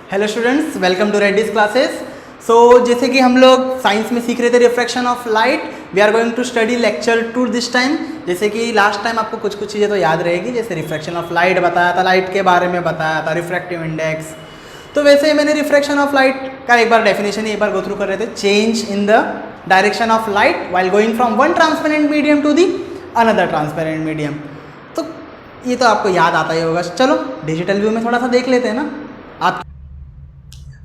Hello students, welcome to Reddy's classes. So जैसे कि हम लोग साइंस में सीख रहे थे refraction of light, we are going to study lecture 2 this time. जैसे कि लास्ट टाइम आपको कुछ कुछ चीज़ें तो याद रहेगी, जैसे रिफ्रैक्शन ऑफ लाइट बताया था, लाइट के बारे में बताया था, रिफ्रैक्टिव इंडेक्स। तो वैसे मैंने रिफ्रैक्शन ऑफ लाइट का एक बार डेफिनेशन एक बार गो थ्रू कर रहे थे, change in the direction of light while going from one transparent medium to the another transparent medium. तो ये तो आपको याद आता ही होगा। चलो डिजिटल व्यू में थोड़ा सा देख लेते हैं ना आप।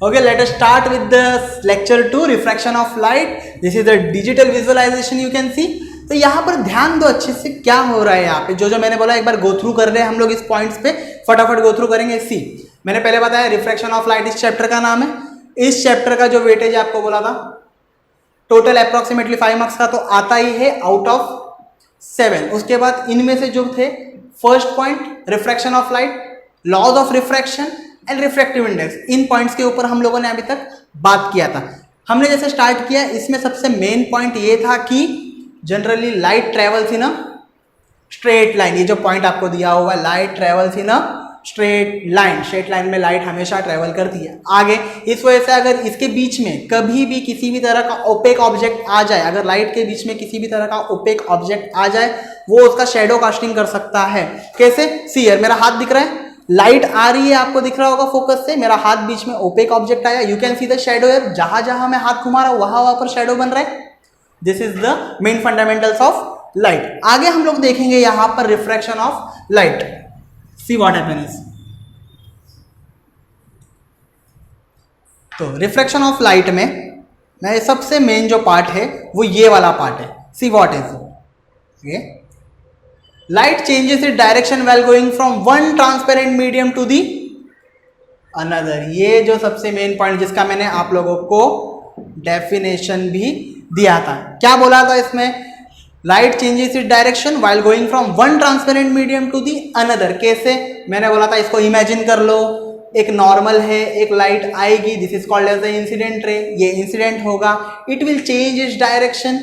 Okay, let us start with the lecture 2 refraction of light. This is the digital visualization you can see. तो यहाँ पर ध्यान दो अच्छे से क्या हो रहा है यहाँ पे। जो मैंने बोला एक बार गो थ्रू कर रहे हैं हम लोग, इस पॉइंट्स पे फटाफट गो थ्रू करेंगे। सी मैंने पहले बताया रिफ्रैक्शन ऑफ लाइट इस चैप्टर का नाम है। इस चैप्टर का जो वेटेज आपको बोला था टोटल अप्रोक्सीमेटली 5 मार्क्स का, तो आता ही है आउट ऑफ 7। उसके बाद इनमें से जो थे first point refraction of light, laws of refraction and refractive index, इन पॉइंट्स के ऊपर हम लोगों ने अभी तक बात किया था। हमने जैसे स्टार्ट किया, इसमें सबसे मेन पॉइंट ये था कि generally light travels in a straight line. ये जो पॉइंट आपको दिया हुआ है, light travels in a straight line. Straight line में लाइट हमेशा ट्रेवल करती है आगे। इस वजह से अगर इसके बीच में कभी भी किसी भी तरह का ओपेक ऑब्जेक्ट आ जाए, अगर लाइट के बीच में किसी भी तरह का ओपेक ऑब्जेक्ट आ जाए, वो उसका शेडो कास्टिंग कर सकता है। कैसे? सी हियर मेरा हाथ दिख रहा है, लाइट आ रही है, आपको दिख रहा होगा फोकस से, मेरा हाथ बीच में ओपेक ऑब्जेक्ट आया, you can see the shadow here. जहां जहां मैं हाथ घुमा रहा हूं वहां पर शेडो बन रहा है। This is the main fundamentals of light. आगे हम लोग देखेंगे यहां पर refraction of light. See what happens. तो रिफ्रैक्शन ऑफ लाइट में मैं सबसे मेन जो पार्ट है वो ये वाला पार्ट है। सी व्हाट इज ये light changes its direction while going from one transparent medium to the another। ये जो सबसे मेन पॉइंट जिसका मैंने आप लोगों को डेफिनेशन भी दिया था, क्या बोला था इसमें? Light changes its direction while going from one transparent medium to the another. कैसे? मैंने बोला था इसको इमेजिन कर लो, एक नॉर्मल है, एक लाइट आएगी, this is called as the incident ray. ये इंसिडेंट होगा, it will change its direction,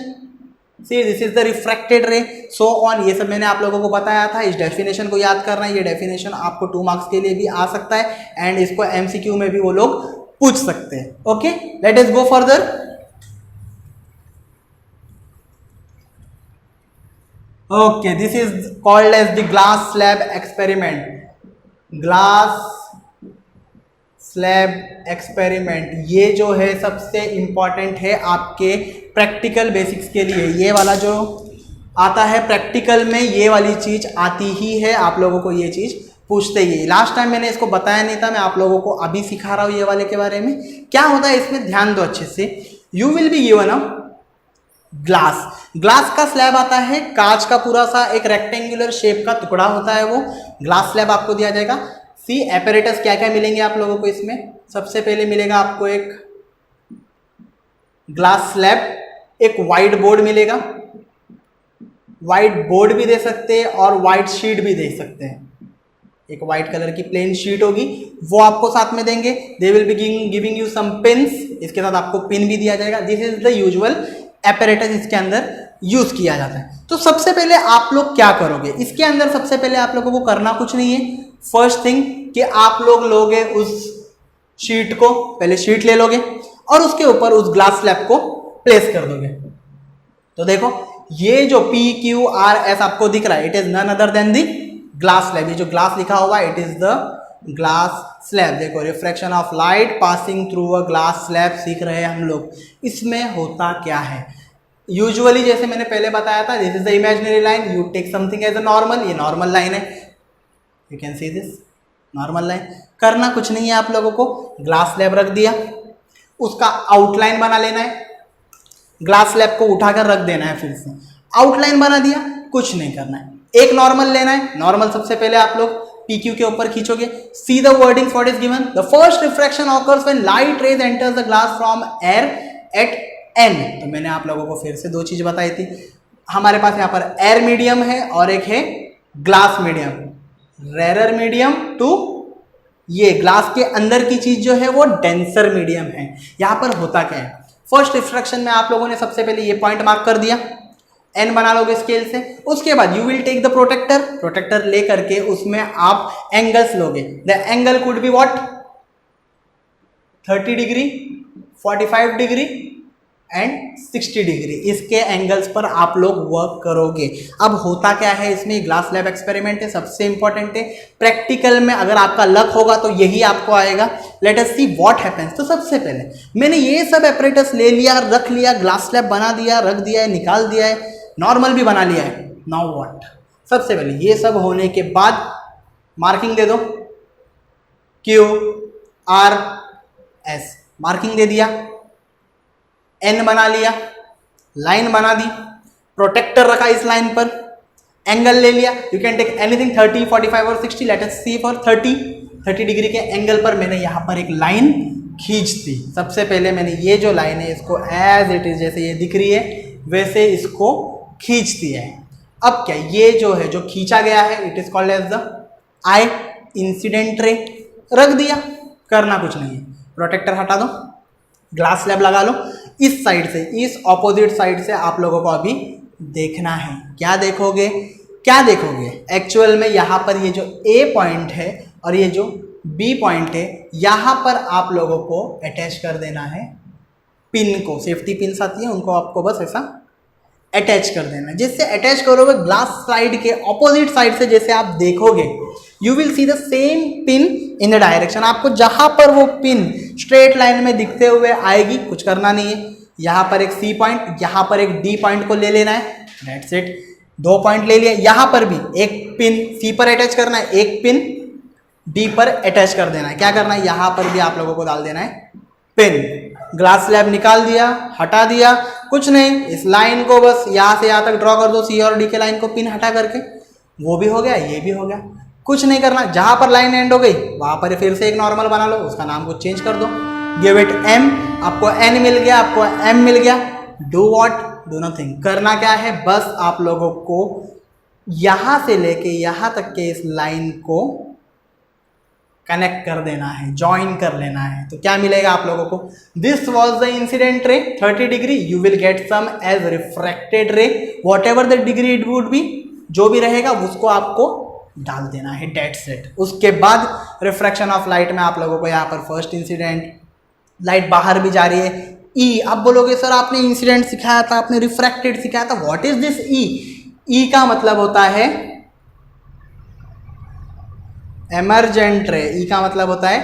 see this is the refracted ray, so on. ये सब मैंने आप लोगों को बताया था। इस डेफिनेशन को याद करना है। ये डेफिनेशन आपको 2 मार्क्स के लिए भी आ सकता है एंड इसको एमसीक्यू में भी वो लोग पूछ सकते हैं। Okay, let us go further. Okay, this is called as the glass slab experiment. Glass slab experiment ये जो है सबसे इंपॉर्टेंट है आपके प्रैक्टिकल बेसिक्स के लिए। ये वाला जो आता है प्रैक्टिकल में, ये वाली चीज आती ही है आप लोगों को, ये चीज पूछते ही। लास्ट टाइम मैंने इसको बताया नहीं था, मैं आप लोगों को अभी सिखा रहा हूँ ये वाले के बारे में। क्या होता है इसमें, ध्यान दो अच्छे से। You will be given a glass. Glass का स्लैब आता है, कांच का पूरा सा एक रेक्टेंगुलर शेप का टुकड़ा होता है, वो ग्लास स्लैब आपको दिया जाएगा। सी एपरेटस क्या क्या मिलेंगे आप लोगों को इसमें? सबसे पहले मिलेगा आपको एक ग्लास स्लैब, एक वाइट बोर्ड मिलेगा। वाइट बोर्ड भी दे सकते हैं और वाइट शीट भी दे सकते हैं। एक वाइट कलर की प्लेन शीट होगी, वो आपको साथ में देंगे। They will be giving you some pins, इसके साथ आपको पिन भी दिया जाएगा। This is the usual apparatus इसके अंदर यूज किया जाता है। तो सबसे पहले आप लोग क्या करोगे इसके अंदर? सबसे पहले आप लोगों को करना कुछ नहीं है। फर्स्ट थिंग कि आप लोग लोगे उस शीट को, पहले शीट ले लोगे और उसके ऊपर उस ग्लास स्लैब को प्लेस कर दोगे। तो देखो ये जो PQRS आपको दिख रहा है, it is none other than the glass slab. ये जो ग्लास लिखा हुआ है, it is the glass slab. देखो refraction of light passing through a glass slab सीख रहे हैं हम लोग। इसमें होता क्या है? यूजुअली जैसे मैंने पहले बताया था, this is the imaginary line, you take something as a normal. ये नॉर्मल लाइन है, you can see this normal line. करना कुछ नहीं है आप लोगों को, ग्लास स्लैब रख दिया, उसका आउटलाइन बना लेना है। ग्लास स्लैब को उठाकर रख देना है, फिर से आउटलाइन बना दिया, कुछ नहीं करना है। एक नॉर्मल लेना है। नॉर्मल सबसे पहले आप लोग PQ के ऊपर खींचोगे। See the wordings what is given. The first refraction occurs when light rays enters the glass from air at N। तो मैंने आप लोगों को फिर से 2 चीज बताई थी। हमारे पास यहाँ पर एयर मीडियम है और एक है glass medium. Rarer medium to ये ग्लास के अंदर की चीज जो है वो डेंसर मीडियम है। यहाँ पर होता क्या है? फर्स्ट रिफ्रैक्शन में आप लोगों ने सबसे पहले ये पॉइंट मार्क कर दिया, N बना लोगे स्केल से। उसके बाद you will take the protractor. Protractor ले करके उसमें आप एंगल्स लोगे। The angle could be what? 30 degree, 45 degree and 60 degree, इसके एंगल्स पर आप लोग वर्क करोगे। अब होता क्या है इसमें, ग्लास लैब एक्सपेरिमेंट है, सबसे इंपॉर्टेंट है। प्रैक्टिकल में अगर आपका लक होगा तो यही आपको आएगा। Late us see what happens. तो सबसे पहले मैंने ये सब एपरेटस ले लिया, रख लिया, ग्लास लैब बना दिया, रख दिया है, निकाल दिया है, नॉर्मल भी बना लिया है। नाउ व्हाट, सबसे पहले ये सब होने के बाद मार्किंग दे दो, QRS मार्किंग दे दिया, N बना लिया, लाइन बना दी, प्रोटेक्टर रखा इस लाइन पर, एंगल ले लिया, यू कैन टेक एनीथिंग 30, 45 और 60। Let us see for 30 degree के एंगल पर मैंने यहाँ पर एक लाइन खींच दी। सबसे पहले मैंने ये जो लाइन है इसको एज इट इज, जैसे ये दिख रही है वैसे इसको खींच दिया है। अब क्या, ये जो है जो खींचा गया है it is called as the I incident ray, रख दिया, करना कुछ नहीं है। प्रोटेक्टर हटा दो, ग्लास स्लैब लगा लो। इस साइड से, इस ऑपोजिट साइड से आप लोगों को अभी देखना है। क्या देखोगे, क्या देखोगे एक्चुअल में, यहाँ पर ये जो A पॉइंट है और ये जो B पॉइंट है, यहाँ पर आप लोगों को अटैच कर देना है पिन को। सेफ्टी पिन्स आती है उनको आपको बस ऐसा अटैच कर देना। जिससे अटैच करोगे ग्लास स्लाइड के ऑपोजिट साइड से जैसे आप देखोगे, you will see the same pin in the direction. आपको जहां पर वो पिन स्ट्रेट लाइन में दिखते हुए आएगी, कुछ करना नहीं है। यहाँ पर एक C पॉइंट, यहाँ पर एक D पॉइंट को ले लेना है, दैट्स इट। 2 पॉइंट ले लिया, यहाँ पर भी एक पिन C पर अटैच करना है, एक पिन D पर अटैच कर देना है। क्या करना है, यहाँ पर भी आप लोगों को डाल देना है पिन। ग्लास स्लैब निकाल दिया, हटा दिया, कुछ नहीं, इस लाइन को बस यहाँ से यहाँ तक ड्रॉ कर दो, C और D के लाइन को पिन हटा करके, वो भी हो गया, ये भी हो गया। कुछ नहीं करना, जहाँ पर लाइन एंड हो गई वहाँ पर फिर से एक नॉर्मल बना लो, उसका नाम को चेंज कर दो, गिव इट M, आपको N मिल गया, आपको M मिल गया। Do what, do nothing. करना क्या है, बस आप लोगों को यहाँ से लेके यहाँ तक के इस लाइन को कनेक्ट कर देना है, ज्वाइन कर लेना है। तो क्या मिलेगा आप लोगों को, this was the incident ray 30 degree, you will get some as refracted ray, whatever the degree it would be, जो भी रहेगा उसको आपको डाल देना है, डेट सेट। उसके बाद रिफ्रैक्शन ऑफ लाइट में आप लोगों को यहाँ पर फर्स्ट इंसिडेंट, लाइट बाहर भी जा रही है, ई। अब बोलोगे सर आपने इंसिडेंट सिखाया था, आपने रिफ्रैक्टेड सिखाया था, व्हाट इज दिस ई? ई का मतलब होता है एमरजेंट रे, ई का मतलब होता है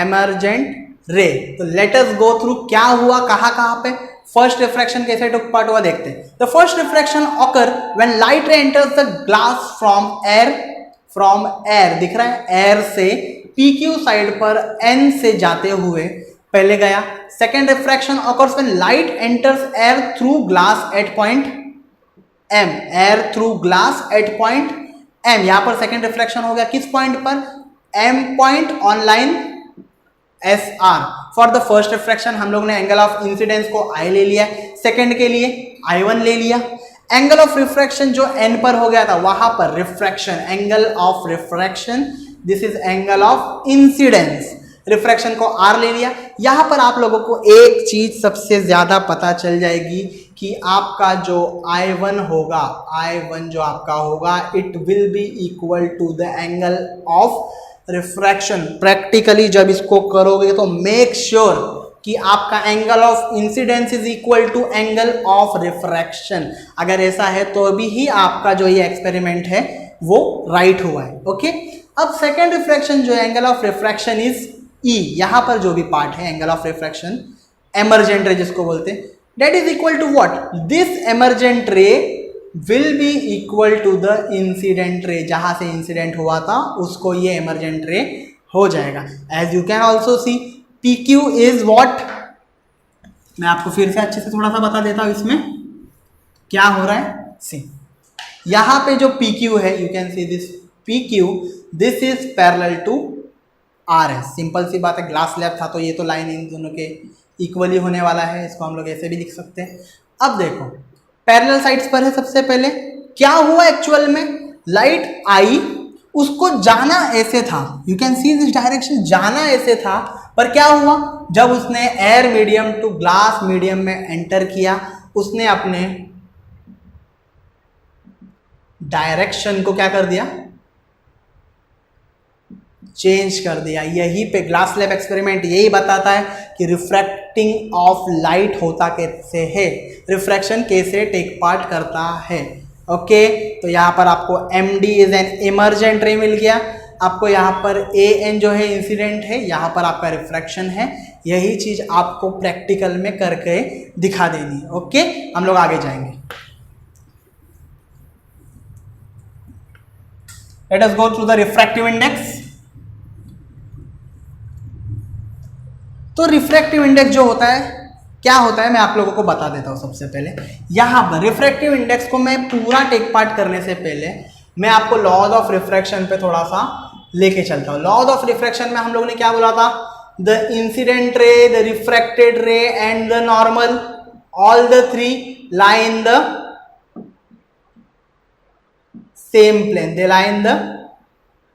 एमरजेंट रे। तो लेट अस गो थ्रू क्या हुआ, कहाँ कहाँ पे फर्स्ट रिफ्रैक्शन कैसे टुक पार्ट हुआ देखते हैं। The first refraction occur when light रे enters the glass from air, दिख रहा है, एयर से PQ साइड पर N से जाते हुए पहले गया। Second refraction occurs when light enters air through glass at point M, air through glass at point M। यहां पर सेकेंड रिफ्रैक्शन हो गया किस पॉइंट पर, M point on line SR। For the first refraction हम लोग ने एंगल ऑफ इंसिडेंस को I ले लिया, सेकेंड के लिए I1 ले लिया। एंगल ऑफ रिफ्रैक्शन जो N पर हो गया था वहां पर refraction, angle of refraction, this is angle of incidence, refraction को R ले लिया। यहां पर आप लोगों को एक चीज सबसे ज्यादा पता चल जाएगी कि आपका जो I1 होगा, I1 जो आपका होगा, it will be equal to the angle of refraction. Practically जब इसको करोगे तो मेक श्योर कि आपका angle of incidence is equal to angle of refraction. अगर ऐसा है तो भी ही आपका जो ये एक्सपेरिमेंट है वो राइट हुआ है। ओके, अब सेकेंड रिफ्रैक्शन जो है, angle of refraction is E। यहां पर जो भी पार्ट है एंगल ऑफ रिफ्रैक्शन, एमरजेंट रे जिसको बोलते हैं, that is equal to what, this emergent ray will be equal to the incident ray। जहां से इंसिडेंट हुआ था उसको ये emergent ray हो जाएगा। as you can also see PQ is what, मैं आपको फिर से अच्छे से थोड़ा सा बता देता हूं इसमें क्या हो रहा है। सी यहां पे जो PQ है, you can see this PQ, this is parallel to RS। Simple सी बात है, ग्लास स्लैब था तो ये तो लाइन इन दोनों के इक्वली होने वाला है, इसको हम लोग ऐसे भी लिख सकते हैं। अब देखो पैरेलल साइड्स पर है, सबसे पहले क्या हुआ एक्चुअल में, लाइट आई, उसको जाना ऐसे था, you can see this direction, जाना ऐसे था, पर क्या हुआ, जब उसने air medium to glass medium में एंटर किया, उसने अपने डायरेक्शन को क्या कर दिया, चेंज कर दिया। यही पे ग्लास स्लैब एक्सपेरिमेंट यही बताता है कि रिफ्रैक्टिंग ऑफ लाइट होता कैसे है, रिफ्रैक्शन कैसे टेक पार्ट करता है। ओके, तो यहाँ पर आपको MD इज एन इमर्जेंट रे मिल गया, आपको यहाँ पर AN जो है इंसिडेंट है, यहाँ पर आपका रिफ्रैक्शन है। यही चीज आपको प्रैक्टिकल में करके दिखा देनी है। ओके, हम लोग आगे जाएंगे। Late us go through the refractive index. तो रिफ्रैक्टिव इंडेक्स जो होता है, क्या होता है, मैं आप लोगों को बता देता हूं। सबसे पहले यहां पर रिफ्रैक्टिव इंडेक्स को मैं पूरा टेक पार्ट करने से पहले मैं आपको लॉज ऑफ रिफ्रैक्शन पे थोड़ा सा लेके चलता हूं। लॉज ऑफ रिफ्रैक्शन में हम लोगों ने क्या बोला था, the incident ray, the refracted ray and the normal, all the three lie in the same plane, they lie in the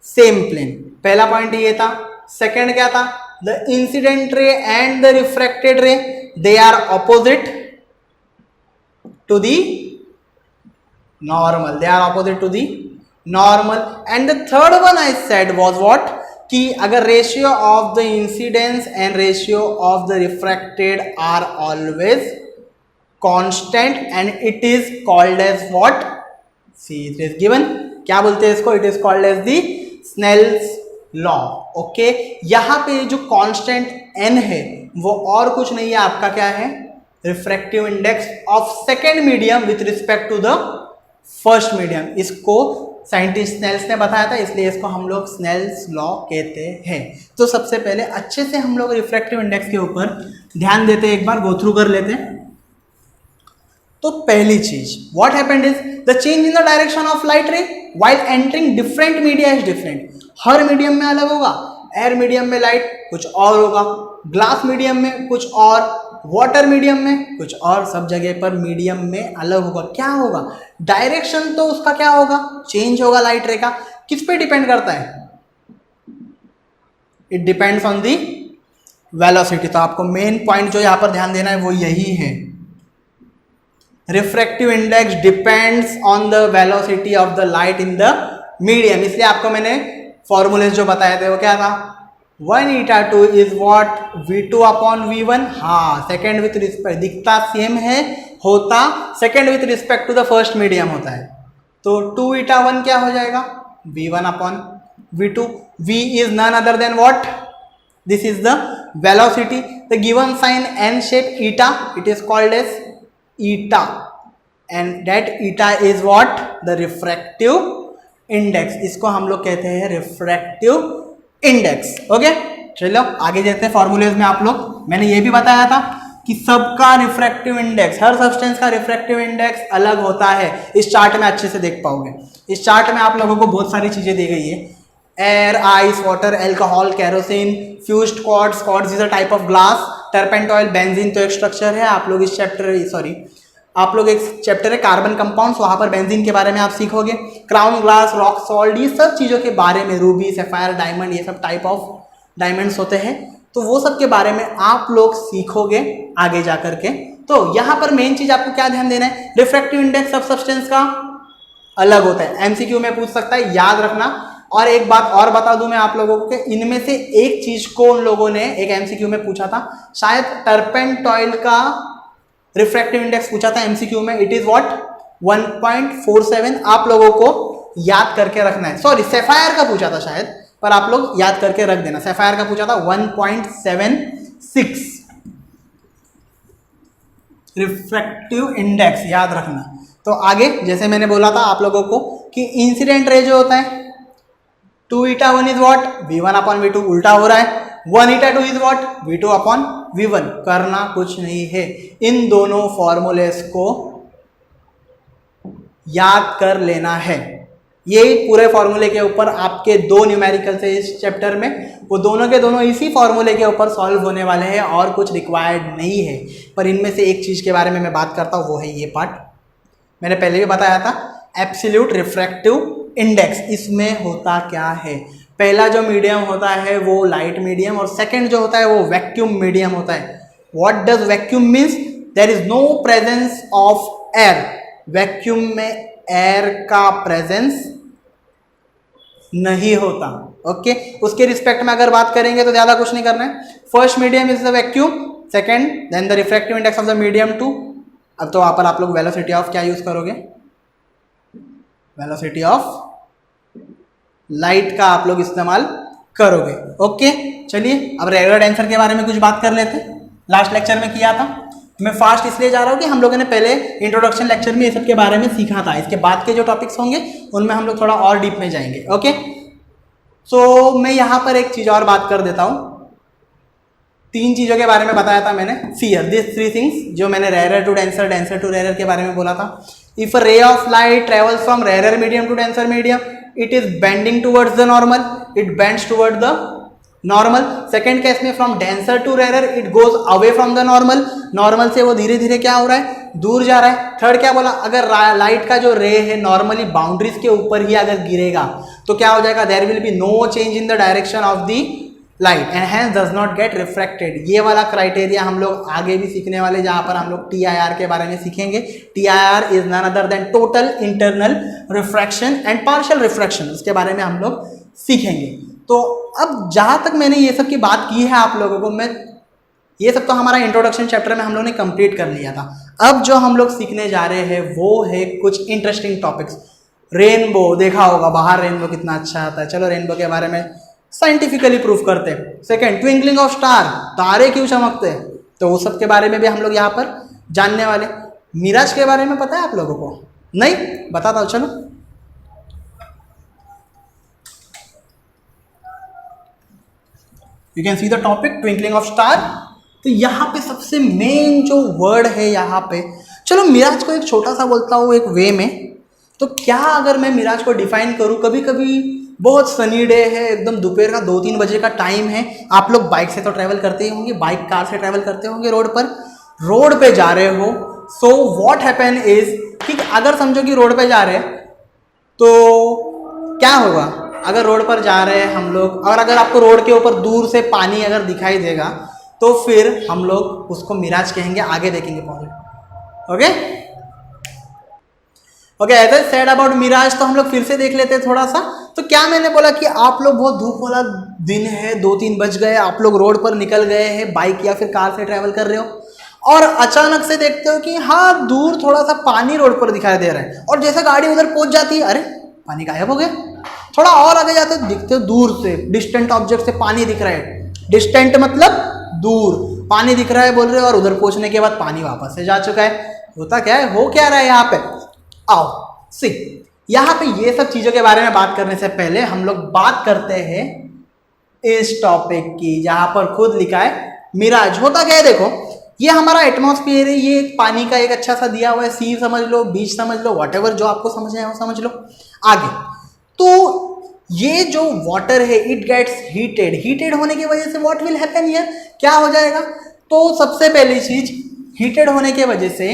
same plane. पहला पॉइंट ये था। सेकंड क्या था, the incident ray and the refracted ray, they are opposite to the normal, they are opposite to the normal। and the third one I said was what, कि अगर ratio of the incidence and ratio of the refracted are always constant and it is called as what, see it is given, क्या बोलते हैं इसको, it is called as the Snell's law. Okay, यहां पे जो constant n है वो और कुछ नहीं है, आपका क्या है, refractive index of second medium with respect to the first medium. इसको साइंटिस्ट स्नेल्स ने बताया था, इसलिए इसको हम लोग स्नेल्स लॉ कहते हैं। तो सबसे पहले अच्छे से हम लोग रिफ्रैक्टिव इंडेक्स के ऊपर ध्यान देते हैं, एक बार गो थ्रू कर लेते हैं। तो पहली चीज, what happened is the change in the direction of light रे while entering different media is different. Her medium में अलग होगा, एयर मीडियम में लाइट कुछ और होगा, ग्लास मीडियम में कुछ और, वाटर मीडियम में कुछ और, सब जगह पर मीडियम में अलग होगा। क्या होगा, डायरेक्शन तो उसका क्या होगा, चेंज होगा लाइट रे का। किस पे डिपेंड करता है, it depends on the velocity. तो आपको मेन पॉइंट जो यहां पर ध्यान देना है वो यही है, refractive index depends on the velocity of the light in the medium. इसलिए आपको मैंने फॉर्मूलेज जो बताए थे वो क्या था, 1η2 is what, v2 upon v1। हाँ, सेकेंड विथ रिस्पेक्ट, दिखता सेम है, होता second with respect to the first medium होता है। तो 2η1 क्या हो जाएगा, v1 upon v2। v is none other than what, this is the velocity. The given sign n shape eta, it is called as eta and that eta is what, the refractive index. इसको हम लोग कहते हैं refractive index. Okay, चलो आगे जाते हैं formulas में। आप लोग, मैंने ये भी बताया था कि सबका रिफ्रैक्टिव इंडेक्स, हर सब्सटेंस का रिफ्रैक्टिव इंडेक्स अलग होता है। इस चार्ट में अच्छे से देख पाओगे। इस चार्ट में आप लोगों को बहुत सारी चीजें दी गई है, air, ice, water, alcohol, kerosene, fused quartz, quartz is a type of glass, turpentine oil, benzene तो एक स्ट्रक्चर है। आप लोग इस चैप्टर, आप लोग एक चैप्टर है कार्बन कंपाउंड्स, वहां पर बेंजीन के बारे में आप सीखोगे। क्राउन ग्लास, रॉक सॉल्ट, ये सब चीजों के बारे में, रूबी, सैफायर, डायमंड, ये सब टाइप ऑफ डायमंड्स होते हैं, तो वो सब के बारे में आप लोग सीखोगे आगे जा करके। तो यहाँ पर मेन चीज आपको क्या ध्यान देना है, रिफ्रैक्टिव इंडेक्स सब सब्सटेंस का अलग होता है। एमसीक्यू में पूछ सकता है, याद रखना। और एक बात और बता दूं मैं आप लोगों को कि इनमें से एक चीज को उन लोगों ने एक एमसीक्यू में पूछा था, शायद टर्पेंटॉयल का रिफ्रैक्टिव इंडेक्स पूछा था एमसीक्यू में, इट इज व्हाट 1.47। आप लोगों को याद करके रखना है। सॉरी, सैफायर का पूछा था शायद, पर आप लोग याद करके रख देना। सैफायर का पूछा था 1.76 रिफ्रैक्टिव इंडेक्स, याद रखना। तो आगे जैसे मैंने बोला था आप लोगों को कि इंसिडेंट रे जो होता है 2η1 is what, v1 upon v2, उल्टा हो रहा है। 1η2 is what, v2 upon v1। करना कुछ नहीं है, इन दोनों फॉर्मूलेस को याद कर लेना है। यही पूरे फॉर्मूले के ऊपर आपके दो न्यूमेरिकल से इस चैप्टर में, वो दोनों के दोनों इसी फॉर्मूले के ऊपर सॉल्व होने वाले हैं और कुछ रिक्वायर्ड नहीं है। पर इनमें से एक चीज के बारे में मैं बात करता हूं, वो है ये पार्ट, मैंने पहले भी बताया था, एब्सोल्यूट रिफ्रैक्टिव इंडेक्स। इसमें होता क्या है, पहला जो मीडियम होता है वो लाइट मीडियम और सेकंड जो होता है वो वैक्यूम मीडियम होता है। What does vacuum means, there is no presence of air. Vacuum में एयर का प्रेजेंस नहीं होता। ओके उसके रिस्पेक्ट में अगर बात करेंगे तो ज़्यादा कुछ नहीं करना है. First medium is the vacuum, second then the refractive index of the medium 2. अब तो वहाँ पर आप लोग वेलोसिटी ऑफ क्या यूज़ करोगे, वेलोसिटी ऑफ लाइट का आप लोग इस्तेमाल करोगे. ओके चलिए अब रेगुलर आंसर के बारे में कुछ बात कर लेते हैं. लास्ट लेक्चर में किया था. मैं फास्ट इसलिए जा रहा हूँ कि हम लोगों ने पहले इंट्रोडक्शन लेक्चर में ये सब के बारे में सीखा था. इसके बाद के जो टॉपिक्स होंगे उनमें हम लोग थोड़ा और डीप में जाएंगे. ओके सो मैं यहाँ पर एक चीज़ और बात कर देता हूँ. 3 चीज़ों के बारे में बताया था मैंने. फियर दिस 3 थिंग्स जो मैंने rare to denser, denser to rare के बारे में बोला था. If a ray of light travels from rare medium to denser medium, it is bending towards the normal, it bends toward the normal. Second case में from denser to rare it goes away from the normal, normal से वो धीरे धीरे क्या हो रहा है, दूर जा रहा है. थर्ड क्या बोला, अगर लाइट का जो रे है नॉर्मली बाउंड्रीज के ऊपर ही अगर गिरेगा तो क्या हो जाएगा, there will be no change in the direction of the light and hence does not get refracted. ये वाला क्राइटेरिया हम लोग आगे भी सीखने वाले, जहाँ पर हम लोग TIR के बारे में सीखेंगे. TIR is none other than total internal refraction and partial refraction, उसके बारे में हम लोग सीखेंगे. तो अब जहाँ तक मैंने ये सब की बात की है आप लोगों को, मैं ये सब तो हमारा इंट्रोडक्शन चैप्टर में हम लोग ने कंप्लीट कर लिया था. अब जो हम लोग सीखने जा रहे हैं वो है कुछ इंटरेस्टिंग टॉपिक्स. रेनबो देखा होगा, बाहर रेनबो कितना अच्छा आता है. चलो रेनबो के बारे में साइंटिफिकली प्रूफ करते हैं. सेकेंड ट्विंकलिंग ऑफ स्टार, तारे क्यों चमकते हैं, तो वो सब के बारे में भी हम लोग यहाँ पर जानने वाले. मिराज के बारे में पता है आप लोगों को, नहीं बताता हूँ. चलो you can see the topic twinkling of star. तो यहाँ पे सबसे मेन जो वर्ड है यहाँ पे, चलो मिराज को एक छोटा सा बोलता हूँ एक वे में. तो क्या अगर मैं मिराज को डिफाइन करूँ, कभी कभी बहुत सनी डे है, एकदम दोपहर का 2-3 बजे का टाइम है, आप लोग बाइक से तो ट्रैवल करते ही होंगे, बाइक कार से ट्रैवल करते होंगे, रोड पे जा रहे हो. सो व्हाट हैपन इज कि अगर समझो कि रोड पे जा रहे हैं तो क्या होगा, अगर रोड पर जा रहे हैं हम लोग और अगर आपको रोड के ऊपर दूर से पानी अगर दिखाई देगा तो फिर हम लोग उसको मिराज कहेंगे. आगे देखेंगे point. Okay as I said about mirage. तो हम लोग फिर से देख लेते हैं थोड़ा सा. तो क्या मैंने बोला कि आप लोग बहुत धूप वाला दिन है, 2-3 बज गए, आप लोग रोड पर निकल गए हैं, बाइक या फिर कार से ट्रैवल कर रहे हो और अचानक से देखते हो कि हाँ दूर थोड़ा सा पानी रोड पर दिखाई दे रहा है. और जैसे गाड़ी उधर पहुंच जाती है, अरे पानी गायब हो गया. थोड़ा और आगे जाते हो, दिखते हो दूर से डिस्टेंट ऑब्जेक्ट से पानी दिख रहा है. डिस्टेंट मतलब दूर, पानी दिख रहा है बोल रहे हो, और उधर पहुंचने के बाद पानी वापस से जा चुका है. होता क्या है, हो क्या रहा है यहाँ पे, आओ सी. यहाँ पे ये सब चीजों के बारे में बात करने से पहले हम लोग बात करते हैं इस टॉपिक की, जहां पर खुद लिखा है मिराज. होता क्या है, देखो ये हमारा एटमॉस्फेयर है, ये एक पानी का एक अच्छा सा दिया हुआ है, सी समझ लो, बीच समझ लो, व्हाटएवर जो आपको समझ आए वो समझ लो. आगे तो ये जो वाटर है इट गेट्स हीटेड होने की वजह से व्हाट विल हैपन हियर, क्या हो जाएगा. तो सबसे पहली चीज, हीटेड होने की वजह से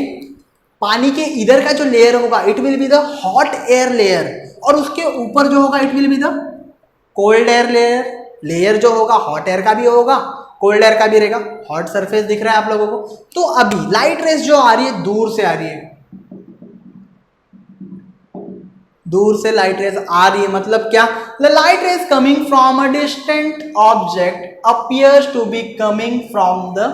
पानी के इधर का जो लेयर होगा it will be the hot air layer, और उसके ऊपर जो होगा it will be the cold air layer जो होगा हॉट एयर का भी होगा, कोल्ड एयर का भी रहेगा. हॉट सरफेस दिख रहा है आप लोगों को. तो अभी लाइट रेस जो आ रही है दूर से आ रही है, दूर से लाइट रेस आ रही है, मतलब क्या, the light rays coming from a distant object appears to be coming from the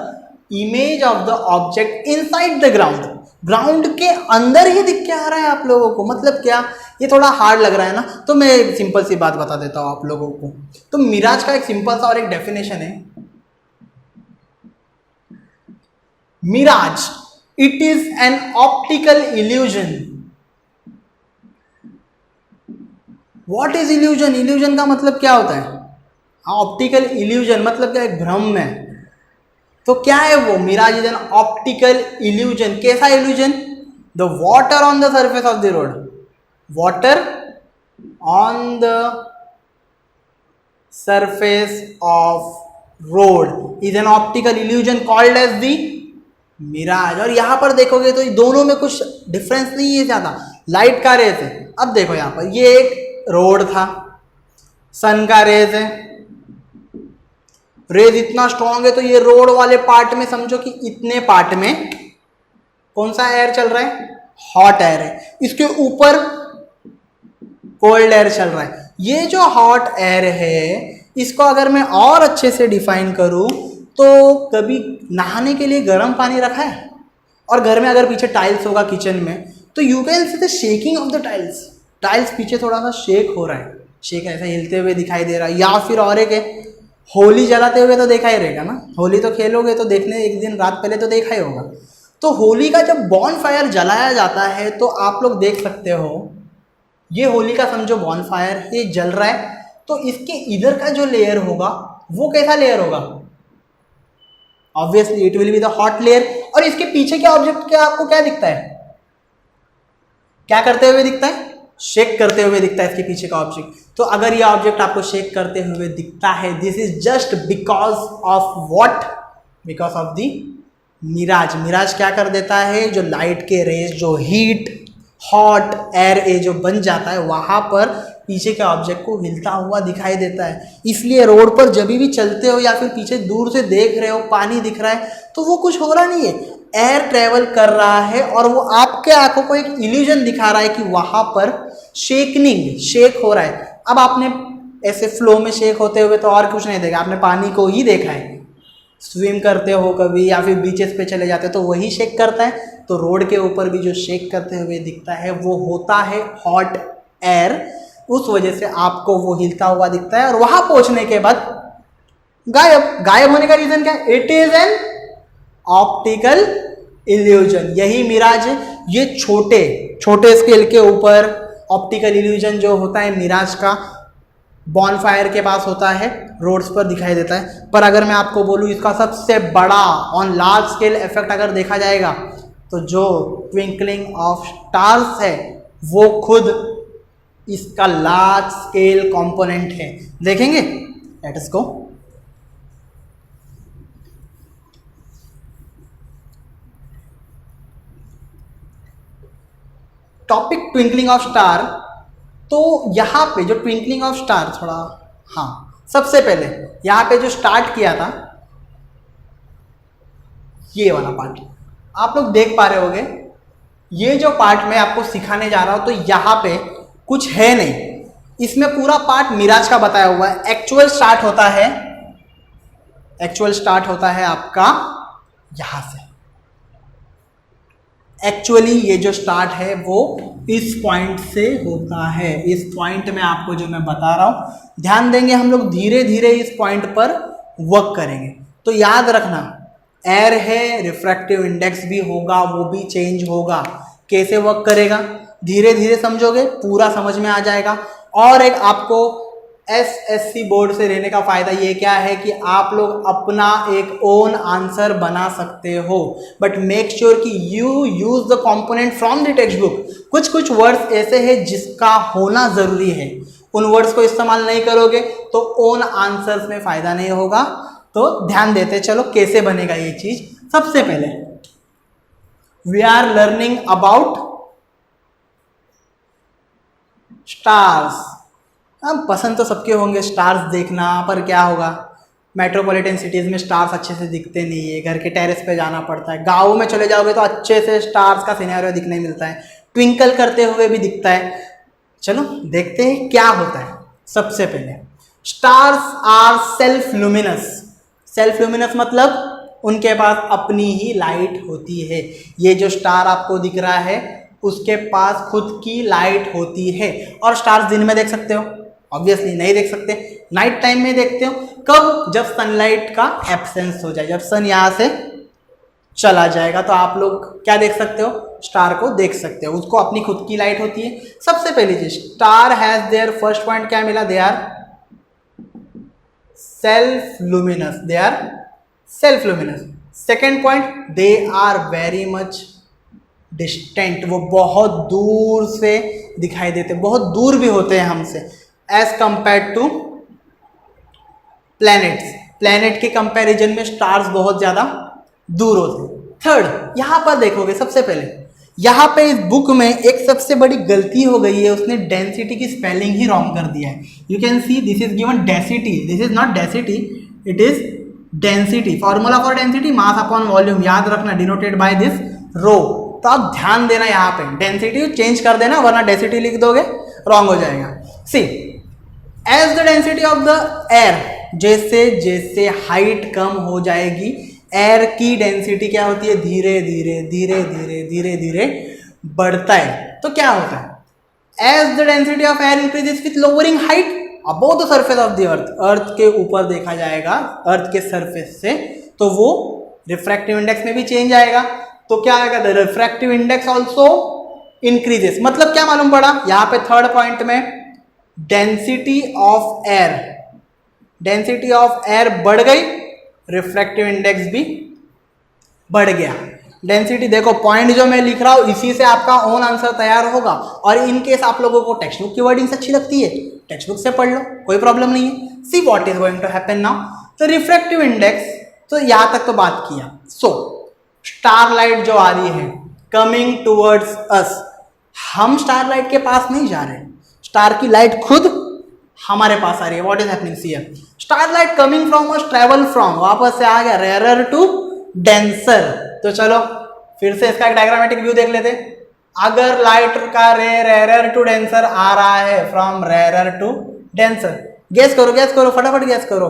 image of the object inside the ground. Ground के अंदर ही दिख के आ रहा है आप लोगों को. मतलब क्या, ये थोड़ा हार्ड लग रहा है ना, तो मैं सिंपल सी बात बता देता हूं आप लोगों को. तो मिराज का एक सिंपल सा और एक डेफिनेशन है. Mirage it is an optical illusion. What is illusion, illusion का मतलब क्या होता है, ऑप्टिकल इल्यूजन मतलब क्या, एक भ्रम है. तो क्या है वो, mirage is an optical illusion. कैसा illusion, the water on the surface of the road, water on the surface of road is an optical illusion called as the mirage. और यहाँ पर देखोगे तो दोनों में कुछ डिफरेंस नहीं है ज़्यादा, लाइट का रेज है. अब देखो यहाँ पर ये एक रोड था, सन का रेज है, रेज इतना स्ट्रॉन्ग है तो ये रोड वाले पार्ट में समझो कि इतने पार्ट में कौन सा एयर चल रहा है, हॉट एयर है. इसके ऊपर कोल्ड एयर चल रहा है। ये जो हॉट एयर है इसको अगर मैं और अच्छे से डिफाइन करूं तो कभी नहाने के लिए गर्म पानी रखा है और घर में अगर पीछे टाइल्स होगा किचन में तो you can see the shaking of the tiles. Tiles पीछे थोड़ा सा शेक हो रहा है, शेक ऐसा हिलते हुए दिखाई दे रहा है। या फिर और एक है, होली जलाते हुए तो देखा ही रहेगा ना, होली तो खेलोगे तो देखने एक दिन रात पहले तो देखा ही होगा। तो होली का जब बॉन फायर जलाया जाता है तो आप लोग देख सकते हो ये होली का समझो बॉन फायर ये जल रहा है, तो इसके इधर का जो लेयर होगा वो कैसा लेयर होगा? Obviously it will be the hot layer. और इसके पीछे क्या ऑब्जेक्ट क्या आपको क्या दिखता है? क्या करते हुए दिखता है? शेक करते हुए दिखता है इसके पीछे का ऑब्जेक्ट। तो अगर यह ऑब्जेक्ट आपको शेक करते हुए दिखता है, this is just because of what? Because of the mirage. Mirage क्या कर देता है? जो लाइट के रेज, जो हीट हॉट एयर ए जो बन जाता है वहां पर पीछे के ऑब्जेक्ट को हिलता हुआ दिखाई देता है। इसलिए रोड पर जब भी चलते हो या फिर पीछे दूर से देख रहे हो पानी दिख रहा है तो वो कुछ हो रहा नहीं है, एयर ट्रेवल कर रहा है और वो आपके आंखों को एक इल्यूजन दिखा रहा है कि वहां पर शेक हो रहा है। अब आपने ऐसे फ्लो में शेक होते हुए तो और कुछ नहीं देखा, आपने पानी को ही देखा है। स्विम करते हो कभी या फिर बीचेस पे चले जाते हो तो वही शेक करता है। तो रोड के ऊपर भी जो शेक करते हुए दिखता है वो होता है हॉट एयर, उस वजह से आपको वो हिलता हुआ दिखता है और वहां पहुंचने के बाद गायब होने का रीजन क्या है? It is an optical illusion. यही मिराज है। ये छोटे स्केल के ऊपर ऑप्टिकल इल्यूजन जो होता है मिराज का बॉन फायर के पास होता है, रोड्स पर दिखाई देता है। पर अगर मैं आपको बोलूँ इसका सबसे बड़ा ऑन लार्ज स्केल इफेक्ट अगर देखा जाएगा तो जो ट्विंकलिंग ऑफ स्टार्स है वो खुद इसका लार्ज स्केल कंपोनेंट है। देखेंगे, late us go. Topic twinkling of star. तो यहाँ पे जो ट्विंकलिंग ऑफ स्टार थोड़ा, हाँ, सबसे पहले यहाँ पे जो स्टार्ट किया था ये वाला पार्ट आप लोग देख पा रहे होगे। ये जो पार्ट मैं आपको सिखाने जा रहा हूं तो यहाँ पे कुछ है नहीं, इसमें पूरा पार्ट मिराज का बताया हुआ है। एक्चुअल स्टार्ट होता है आपका यहां से। एक्चुअली ये जो स्टार्ट है वो इस पॉइंट से होता है। इस पॉइंट में आपको जो मैं बता रहा हूं ध्यान देंगे, हम लोग धीरे धीरे इस पॉइंट पर वर्क करेंगे। तो याद रखना, एयर है, रिफ्रैक्टिव इंडेक्स भी होगा, वो भी चेंज होगा। कैसे वर्क करेगा धीरे धीरे समझोगे, पूरा समझ में आ जाएगा। और एक आपको एसएससी बोर्ड से रहने का फायदा ये क्या है कि आप लोग अपना एक ओन आंसर बना सकते हो, बट मेक श्योर कि you use the component from the text book. कुछ कुछ वर्ड्स ऐसे हैं जिसका होना जरूरी है, उन वर्ड्स को इस्तेमाल नहीं करोगे तो ओन आंसर्स में फायदा नहीं होगा। तो ध्यान देते चलो कैसे बनेगा ये चीज। सबसे पहले we are learning about stars. हम पसंद तो सबके होंगे स्टार्स देखना, पर क्या होगा, मेट्रोपॉलिटन सिटीज़ में स्टार्स अच्छे से दिखते नहीं है, घर के टेरेस पे जाना पड़ता है। गाँव में चले जाओगे तो अच्छे से स्टार्स का सिनेरियो दिखने मिलता है, ट्विंकल करते हुए भी दिखता है। चलो देखते हैं क्या होता है। सबसे पहले stars are self luminous. Self luminous मतलब उनके पास अपनी ही लाइट होती है। ये जो स्टार आपको दिख रहा है उसके पास खुद की लाइट होती है। और स्टार्स दिन में देख सकते हो? ऑब्वियसली नहीं देख सकते, नाइट टाइम में देखते हो। कब? जब सनलाइट का एब्सेंस हो जाए, जब सन यहाँ से चला जाएगा तो आप लोग क्या देख सकते हो? स्टार को देख सकते हो, उसको अपनी खुद की लाइट होती है। सबसे पहली चीज, star has their first point क्या मिला? They are self luminous, they are self luminous. Second point, they are very much distant, वो बहुत दूर से दिखाई देते, बहुत दूर भी होते हैं हमसे, as compare to planets. Planet के कंपैरिजन में स्टार्स बहुत ज्यादा दूर होते हैं। थर्ड, यहां पर देखोगे सबसे पहले यहाँ पे इस बुक में एक सबसे बड़ी गलती हो गई है, उसने डेंसिटी की स्पेलिंग ही रॉन्ग कर दिया है। You can see this is given density, this is not density, it is density. Formula for density mass upon volume, याद रखना, डिनोटेड बाय दिस रो। तो आप ध्यान देना, यहाँ पे डेंसिटी चेंज कर देना वरना डेंसिटी लिख दोगे। रॉन्ग हो जाएगा। See as the density of the air, जैसे जैसे हाइट कम हो जाएगी एयर की डेंसिटी क्या होती है, धीरे धीरे धीरे धीरे धीरे धीरे बढ़ता है। तो क्या होता है, as the density of air increases with lowering height above the surface of the earth, earth के ऊपर देखा जाएगा, अर्थ के सरफेस से, तो वो रिफ्रैक्टिव इंडेक्स में भी चेंज आएगा। तो क्या आएगा, the refractive index also increases. मतलब क्या मालूम पड़ा यहाँ पे थर्ड पॉइंट में, density of air, density of air बढ़ गई, रिफ्रैक्टिव इंडेक्स भी बढ़ गया। डेंसिटी देखो, पॉइंट जो मैं लिख रहा हूं इसी से आपका ओन आंसर तैयार होगा। और इन केस आप लोगों को टेक्स्ट बुक की वर्डिंग्स अच्छी लगती है, टेक्स्ट बुक से पढ़ लो, कोई प्रॉब्लम नहीं है। See what is going to happen now, तो रिफ्रैक्टिव इंडेक्स, तो यहां तक तो बात किया। सो स्टारलाइट जो आ रही है कमिंग टूवर्ड्स अस, हम स्टारलाइट के पास नहीं जा रहे, स्टार की लाइट खुद हमारे पास आ रही है। What is happening here, starlight coming from us travel from, वापस से आ गया रेयर टू डेंसर। तो चलो फिर से इसका एक डायग्रामेटिक व्यू देख लेते। अगर लाइट का रे रेयर टू डेंसर आ रहा है, from rare to denser, guess करो फटाफट गैस करो,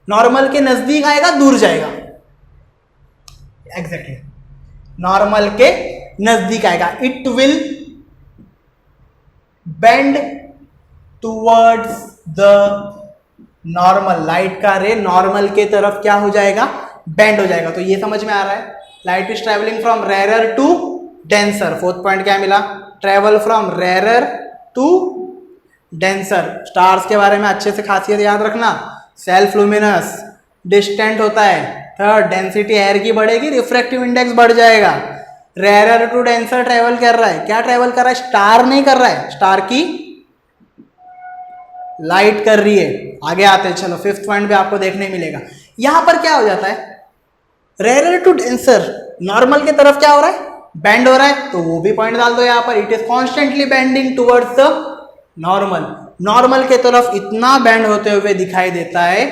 नॉर्मल के नजदीक आएगा दूर जाएगा, एग्जैक्टली नॉर्मल के नजदीक आएगा। It will bend towards the normal, light का रे नॉर्मल के तरफ क्या हो जाएगा, बेंड हो जाएगा। तो ये समझ में आ रहा है, light is travelling from rare to denser. Fourth point क्या मिला, travel from rare to denser. Stars के बारे में अच्छे से खासियत याद रखना, सेल्फ लुमिनस, डिस्टेंट होता है। थर्ड, डेंसिटी एयर की बढ़ेगी, रिफ्रैक्टिव इंडेक्स बढ़ जाएगा। रेयर टू डेंसर ट्रेवल कर रहा है, क्या ट्रेवल कर रहा है, स्टार नहीं कर रहा है, स्टार की लाइट कर रही है। आगे आते हैं, चलो फिफ्थ पॉइंट भी आपको देखने मिलेगा। यहां पर क्या हो जाता है, रेयर टू डेंसर नॉर्मल की तरफ क्या हो रहा है, बेंड हो रहा है, तो वो भी पॉइंट डाल दो यहां पर। It is constantly bending towards the normal, normal के तरफ इतना बेंड होते हुए दिखाई देता है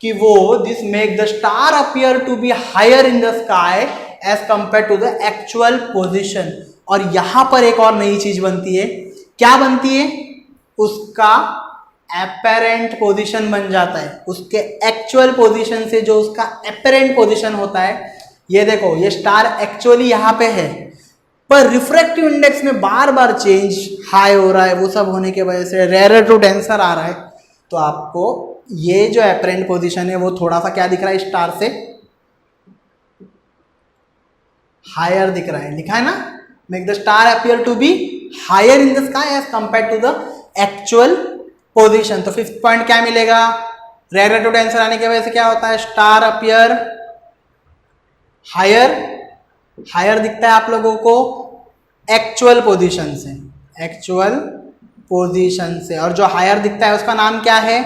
कि वो this make the star appear to be higher in the sky as compare to the actual position. और यहां पर एक और नई चीज बनती है, क्या बनती है, उसका एपेरेंट पोजीशन बन जाता है। उसके एक्चुअल पोजीशन से जो उसका एपेरेंट पोजीशन होता है, ये देखो ये स्टार एक्चुअली यहाँ पे है, पर रिफ्रैक्टिव इंडेक्स में बार बार चेंज, हाई हो रहा है, वो सब होने की वजह से रेयर टू डेंसर आ रहा है। तो आपको ये जो एपेरेंट पोजीशन है वो थोड़ा सा क्या दिख रहा है, स्टार से हायर दिख रहा है। लिखा है ना, make the star appear to be higher in the sky as compare to the actual position. तो फिफ्थ पॉइंट क्या मिलेगा, रेयर टू डेंसर आने की वजह से क्या होता है, स्टार अपीयर हायर, हायर दिखता है आप लोगों को एक्चुअल पोजीशन से, एक्चुअल पोजीशन से। और जो हायर दिखता है उसका नाम क्या है,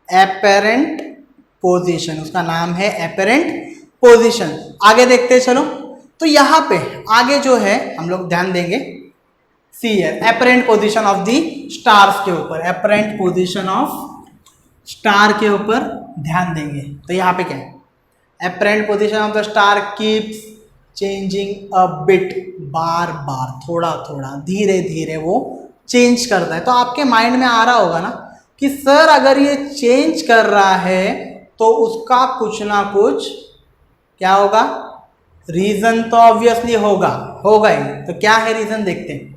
एपेरेंट पोजीशन, उसका नाम है एपेरेंट पोजीशन। आगे देखते हैं चलो। तो यहां पे आगे जो है हम लोग ध्यान देंगे, see apparent position of the stars के ऊपर, एपरेंट पोजीशन ऑफ स्टार के ऊपर ध्यान देंगे। तो यहाँ पे क्या है, apparent position of the star keeps changing a bit, बार बार थोड़ा थोड़ा धीरे धीरे वो चेंज करता है। तो आपके माइंड में आ रहा होगा ना कि सर अगर ये चेंज कर रहा है तो उसका कुछ ना कुछ क्या होगा, रीजन तो ऑब्वियसली होगा ही। तो क्या है रीजन, देखते हैं।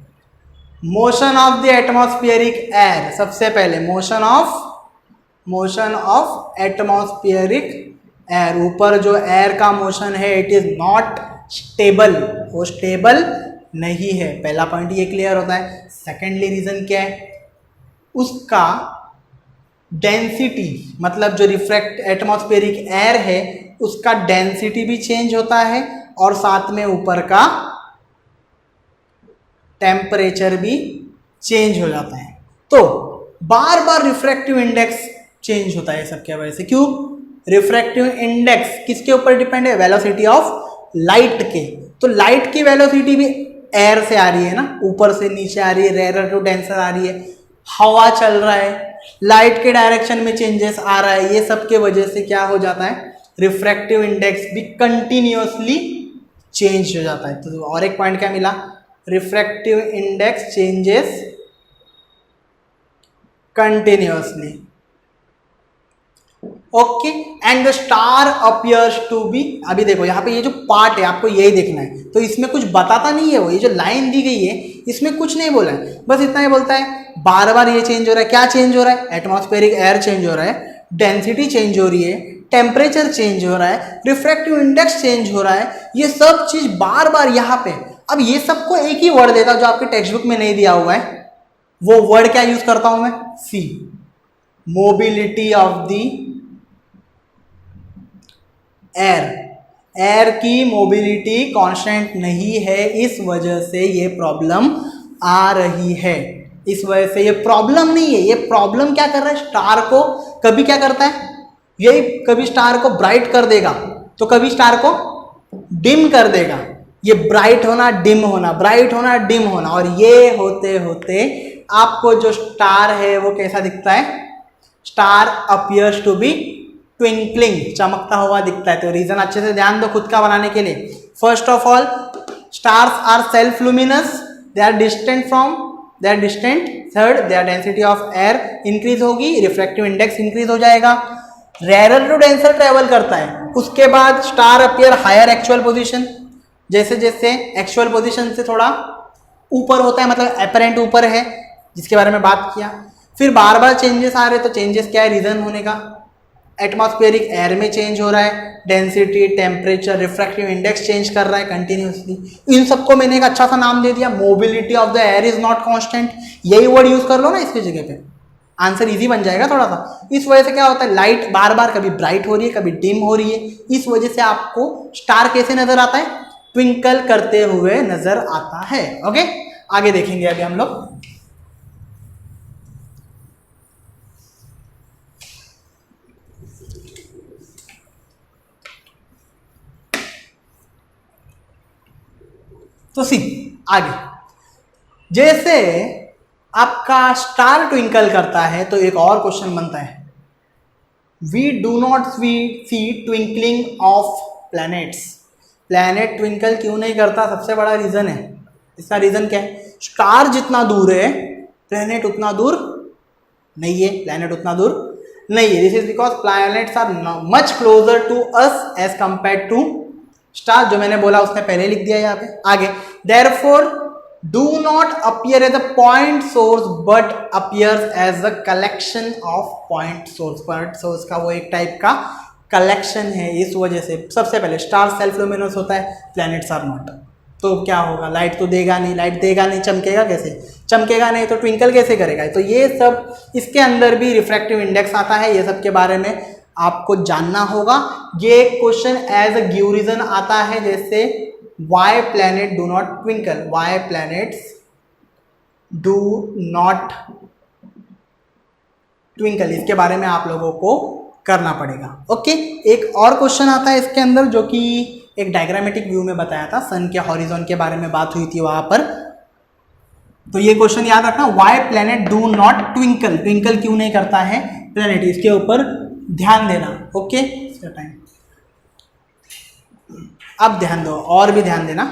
Motion of the atmospheric air, सबसे पहले मोशन ऑफ एटमॉस्फेरिक एयर, ऊपर जो एयर का मोशन है इट इज नॉट स्टेबल, वो स्टेबल नहीं है। पहला पॉइंट ये क्लियर होता है। सेकेंडली रीजन क्या है, उसका डेंसिटी, मतलब जो रिफ्रैक्ट एटमॉस्फेरिक एयर है उसका डेंसिटी भी चेंज होता है और साथ में ऊपर का टेम्परेचर भी चेंज हो जाता है। तो बार बार रिफ्रैक्टिव इंडेक्स चेंज होता है सबके वजह से। क्यों, रिफ्रैक्टिव इंडेक्स किसके ऊपर डिपेंड है, वेलोसिटी ऑफ लाइट के। तो लाइट की वेलोसिटी भी एयर से आ रही है ना, ऊपर से नीचे आ रही है, रेयर टू डेंसर आ रही है, हवा चल रहा है, लाइट के डायरेक्शन में चेंजेस आ रहा है, ये सब के वजह से क्या हो जाता है, रिफ्रैक्टिव इंडेक्स भी कंटिन्यूअसली चेंज हो जाता है। तो और एक पॉइंट क्या मिला, refractive index changes continuously. Okay, and the star appears to be, अभी देखो यहाँ पे ये जो पार्ट है आपको यही देखना है, तो इसमें कुछ बताता नहीं है वो, ये जो लाइन दी गई है इसमें कुछ नहीं बोला है, बस इतना ही बोलता है बार बार ये चेंज हो रहा है। क्या चेंज हो रहा है? एटमॉस्फेरिक एयर चेंज हो रहा है, डेंसिटी चेंज हो रही है, टेम्परेचर चेंज हो रहा है, रिफ्रैक्टिव इंडेक्स चेंज हो रहा है, ये सब चीज बार बार यहाँ पे। अब ये सबको एक ही वर्ड देता जो आपके टेक्स्ट बुक में नहीं दिया हुआ है, वो वर्ड क्या यूज करता हूं मैं? See, mobility of the air. एयर की मोबिलिटी कांस्टेंट नहीं है, इस वजह से ये प्रॉब्लम आ रही है। इस वजह से ये प्रॉब्लम नहीं है, ये प्रॉब्लम क्या कर रहा है? स्टार को कभी क्या करता है? यही कभी स्टार को ब्राइट कर देगा तो कभी स्टार को डिम कर देगा। ये ब्राइट होना, डिम होना, ब्राइट होना, डिम होना, और ये होते होते आपको जो स्टार है वो कैसा दिखता है? Star appears to be twinkling, चमकता हुआ दिखता है। तो रीजन अच्छे से ध्यान दो खुद का बनाने के लिए। First of all, stars are self luminous, they are distant from, they are distant. Third, their density of air increase होगी, रिफ्रैक्टिव इंडेक्स इंक्रीज हो जाएगा, रेयर टू डेंसर ट्रेवल करता है। उसके बाद star appear higher actual position, जैसे जैसे actual position से थोड़ा ऊपर होता है, मतलब अपरेंट ऊपर है, जिसके बारे में बात किया। फिर बार बार चेंजेस आ रहे, तो चेंजेस क्या है रीजन होने का? एटमॉस्फेरिक एयर में चेंज हो रहा है, density, temperature, refractive index change कर रहा है कंटिन्यूसली। इन सबको मैंने एक अच्छा सा नाम दे दिया, mobility of the air is not constant. यही वर्ड यूज कर लो ना इसकी जगह पे, आंसर इजी बन जाएगा थोड़ा सा। इस वजह से क्या होता है? लाइट बार बार कभी ब्राइट हो रही है, कभी डिम हो रही है, इस वजह से आपको स्टार कैसे नजर आता है? ट्विंकल करते हुए नजर आता है। ओके, आगे देखेंगे अभी हम लोग। तो सी आगे, जैसे आपका स्टार ट्विंकल करता है तो एक और क्वेश्चन बनता है, we do not see twinkling of planets. Planet twinkle क्यों नहीं करता? सबसे बड़ा रीजन है, इसका रीजन क्या है? स्टार जितना दूर है प्लैनेट उतना दूर नहीं है, प्लैनेट उतना दूर नहीं है। This is because planets are much closer to us as compare to star, जो मैंने बोला उसने पहले लिख दिया यहाँ पे। आगे, therefore do not appear as a point source but appears as a collection of point source. Point source का वो एक टाइप का कलेक्शन है, इस वजह से सबसे पहले स्टार सेल्फ लुमिनस होता है, प्लैनेट्स आर नॉट। तो क्या होगा? लाइट तो देगा नहीं, लाइट देगा नहीं, चमकेगा कैसे? चमकेगा नहीं तो ट्विंकल कैसे करेगा? तो ये सब, इसके अंदर भी रिफ्रैक्टिव इंडेक्स आता है, ये सब के बारे में आपको जानना होगा। ये question as a give reason आता है, जैसे why planet do not twinkle, why planets do not twinkle, इसके बारे में आप लोगों को करना पड़ेगा। ओके, एक और क्वेश्चन आता है इसके अंदर जो कि एक डायग्रामेटिक व्यू में बताया था, सन के हॉरिजॉन के बारे में बात हुई थी वहां पर। तो ये क्वेश्चन याद रखना, why planet do not twinkle, twinkle क्यों नहीं करता है प्लैनेट, इसके ऊपर ध्यान देना। ओके, टाइम अब ध्यान दो, और भी ध्यान देना।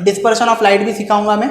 डिस्पर्शन ऑफ लाइट भी सिखाऊंगा मैं।